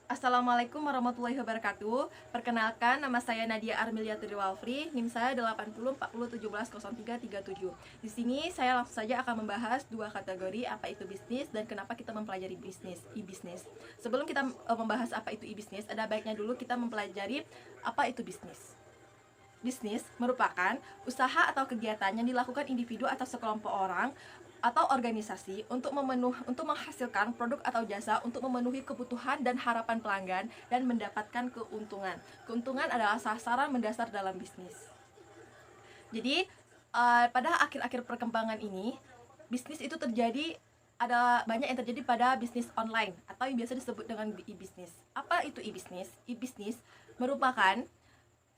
Assalamualaikum warahmatullahi wabarakatuh. Perkenalkan, nama saya Nadia Armilia Triwalfri, NIM saya 8040170337. Di sini saya langsung saja akan membahas dua kategori, apa itu bisnis dan kenapa kita mempelajari e-bisnis. Sebelum kita membahas apa itu e-bisnis, ada baiknya dulu kita mempelajari apa itu bisnis. Bisnis merupakan usaha atau kegiatan yang dilakukan individu atau sekelompok orang atau organisasi untuk menghasilkan produk atau jasa untuk memenuhi kebutuhan dan harapan pelanggan dan mendapatkan keuntungan. Keuntungan adalah sasaran mendasar dalam bisnis. Jadi pada akhir-akhir perkembangan ini, bisnis itu ada banyak yang terjadi pada bisnis online atau yang biasa disebut dengan e-bisnis. Apa itu e-bisnis? E-bisnis merupakan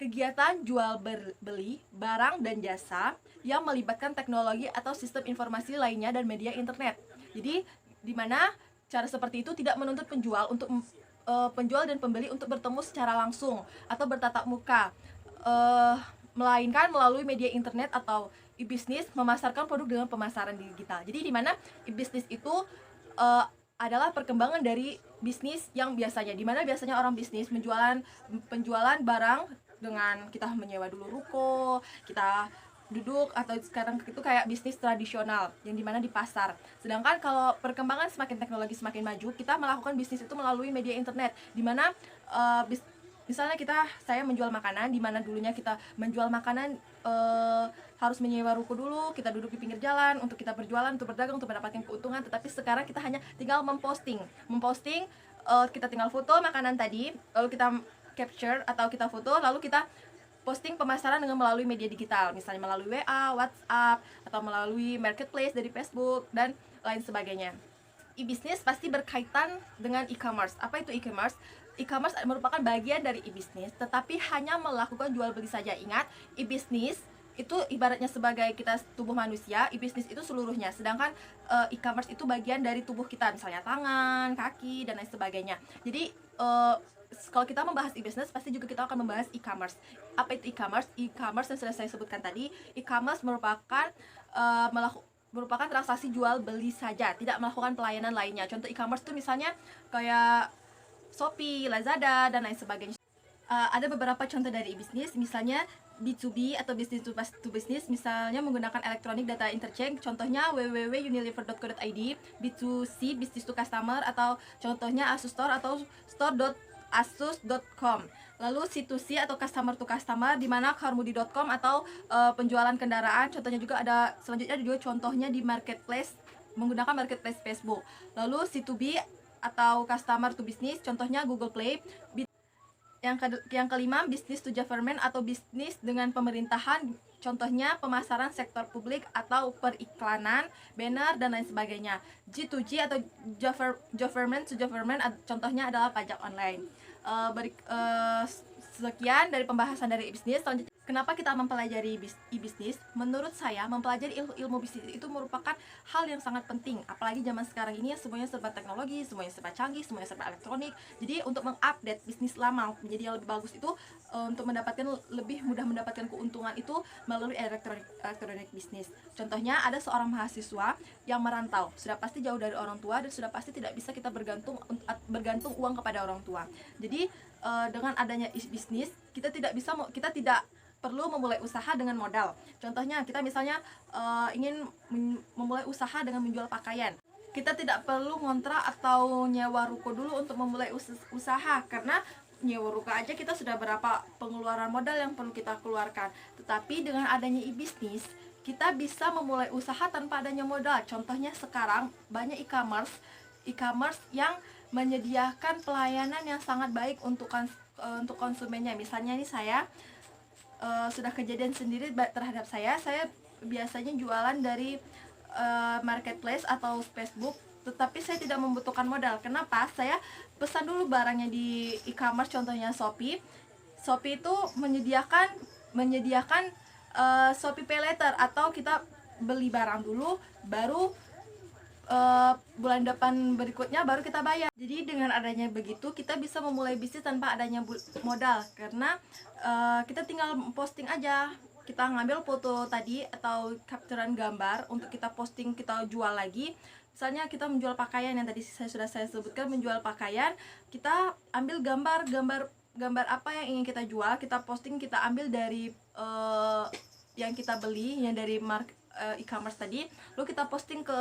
kegiatan jual beli barang dan jasa yang melibatkan teknologi atau sistem informasi lainnya dan media internet. Jadi di mana cara seperti itu tidak menuntut penjual dan pembeli untuk bertemu secara langsung atau bertatap muka, melainkan melalui media internet atau e-bisnis memasarkan produk dengan pemasaran digital. Jadi di mana e-bisnis itu adalah perkembangan dari bisnis yang biasanya, di mana biasanya orang bisnis penjualan barang dengan kita menyewa dulu ruko, kita duduk, atau sekarang itu kayak bisnis tradisional yang dimana di pasar. Sedangkan kalau perkembangan semakin teknologi semakin maju, kita melakukan bisnis itu melalui media internet, dimana misalnya saya menjual makanan, dimana dulunya kita menjual makanan harus menyewa ruko dulu, kita duduk di pinggir jalan untuk kita berjualan, untuk berdagang, untuk mendapatkan keuntungan. Tetapi sekarang kita hanya tinggal memposting, kita tinggal foto makanan tadi, lalu kita capture atau kita foto, lalu kita posting pemasaran dengan melalui media digital, misalnya melalui WA, WhatsApp, atau melalui marketplace dari Facebook dan lain sebagainya. E-bisnis pasti berkaitan dengan e-commerce. Apa itu e-commerce? E-commerce merupakan bagian dari e-bisnis, tetapi hanya melakukan jual beli saja. Ingat, e-bisnis itu ibaratnya sebagai kita tubuh manusia, e-bisnis itu seluruhnya. Sedangkan e-commerce itu bagian dari tubuh kita, misalnya tangan, kaki, dan lain sebagainya. Jadi kalau kita membahas e-business, pasti juga kita akan membahas e-commerce. Apa itu e-commerce? E-commerce yang sudah saya sebutkan tadi, e-commerce merupakan transaksi jual beli saja, tidak melakukan pelayanan lainnya. Contoh e-commerce itu misalnya kayak Shopee, Lazada, dan lain sebagainya. Ada beberapa contoh dari e-business, misalnya B2B atau business to business, misalnya menggunakan electronic data interchange, contohnya www.unilever.co.id. B2C, business to customer, atau contohnya Asus Store atau store.asus.com. Lalu C2C atau customer to customer, di mana carmudi.com atau penjualan kendaraan. Contohnya juga ada, selanjutnya juga contohnya di marketplace, menggunakan marketplace Facebook. Lalu C2B atau customer to business, contohnya Google Play. Yang kelima, business to government atau bisnis dengan pemerintahan, contohnya pemasaran sektor publik atau periklanan, banner, dan lain sebagainya. G2G atau government to government, contohnya adalah pajak online. Sekian dari pembahasan dari bisnis. Selanjutnya, kenapa kita mempelajari e-bisnis? Menurut saya, mempelajari ilmu bisnis itu merupakan hal yang sangat penting. Apalagi zaman sekarang ini semuanya serba teknologi, semuanya serba canggih, semuanya serba elektronik. Jadi untuk mengupdate bisnis lama menjadi yang lebih bagus itu, untuk lebih mudah mendapatkan keuntungan itu melalui elektronik bisnis. Contohnya, ada seorang mahasiswa yang merantau, sudah pasti jauh dari orang tua dan sudah pasti tidak bisa kita bergantung uang kepada orang tua. Jadi dengan adanya bisnis, kita tidak perlu memulai usaha dengan modal. Contohnya, kita misalnya ingin memulai usaha dengan menjual pakaian. Kita tidak perlu ngontrak atau nyewa ruko dulu untuk memulai usaha, karena nyewa ruko aja kita sudah berapa pengeluaran modal yang perlu kita keluarkan. Tetapi dengan adanya e-bisnis, kita bisa memulai usaha tanpa adanya modal. Contohnya sekarang banyak e-commerce yang menyediakan pelayanan yang sangat baik untuk konsumennya. Misalnya ini saya sudah kejadian sendiri terhadap saya biasanya jualan dari marketplace atau Facebook, tetapi saya tidak membutuhkan modal. Kenapa? Saya pesan dulu barangnya di e-commerce, contohnya Shopee. Shopee itu menyediakan Shopee Pay Later, atau kita beli barang dulu, baru bulan depan berikutnya baru kita bayar. Jadi dengan adanya begitu, kita bisa memulai bisnis tanpa adanya modal, karena kita tinggal posting aja. Kita ngambil foto tadi atau capturean gambar untuk kita posting, kita jual lagi. Misalnya kita menjual pakaian yang tadi saya sebutkan, menjual pakaian, kita ambil gambar apa yang ingin kita jual, kita posting, kita ambil dari yang kita beli, yang dari e-commerce tadi, lalu kita posting ke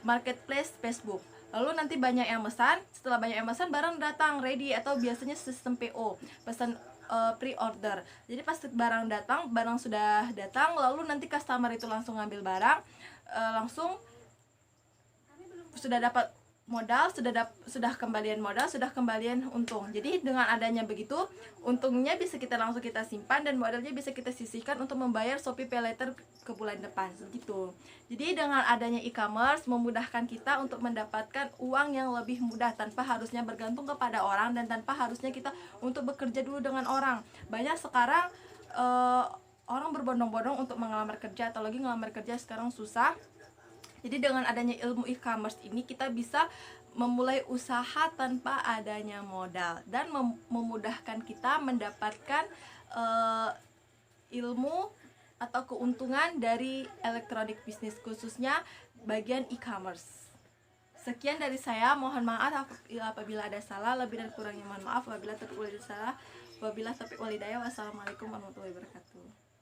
marketplace Facebook. Lalu nanti banyak yang pesan, setelah banyak yang pesan barang datang ready, atau biasanya sistem PO, pesan pre-order. Jadi pas barang sudah datang, lalu nanti customer itu langsung ngambil barang, langsung sudah dapat modal, sudah kembalian modal, sudah kembalian untung. Jadi dengan adanya begitu, untungnya bisa langsung kita simpan, dan modalnya bisa kita sisihkan untuk membayar Shopee Pay Later ke bulan depan gitu. Jadi dengan adanya e-commerce memudahkan kita untuk mendapatkan uang yang lebih mudah, tanpa harusnya bergantung kepada orang, dan tanpa harusnya kita untuk bekerja dulu dengan orang. Banyak sekarang orang berbondong-bondong untuk mengelamar kerja, atau lagi ngelamar kerja sekarang susah. Jadi dengan adanya ilmu e-commerce ini, kita bisa memulai usaha tanpa adanya modal, dan memudahkan kita mendapatkan ilmu atau keuntungan dari elektronik bisnis, khususnya bagian e-commerce. Sekian dari saya, mohon maaf apabila ada salah, lebih dan kurangnya mohon maaf. Wabillahi taufiq walhidayah. Wassalamualaikum warahmatullahi wabarakatuh.